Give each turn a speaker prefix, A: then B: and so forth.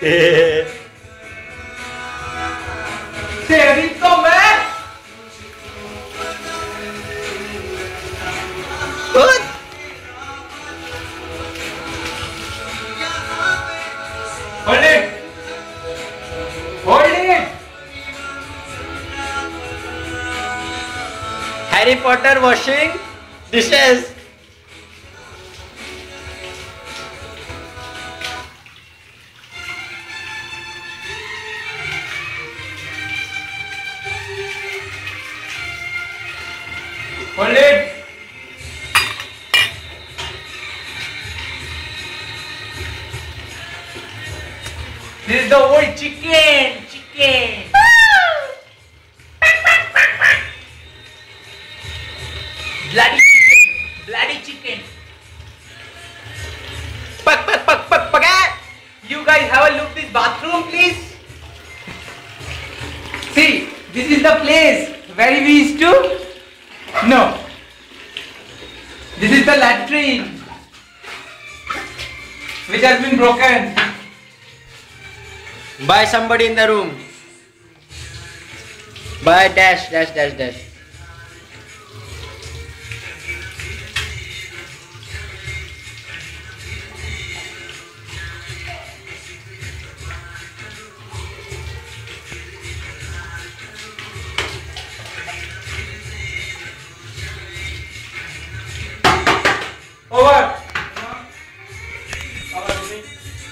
A: तेरी तो मैं Hold it! Hold it!
B: Harry Potter washing dishes.
A: Hold it! This is the old chicken! Bloody chicken!
B: Pak.
A: You guys have a look this bathroom, please. See, this is the place where we used to. No. This is the latrine, which has been broken
B: By somebody in the room. By dash.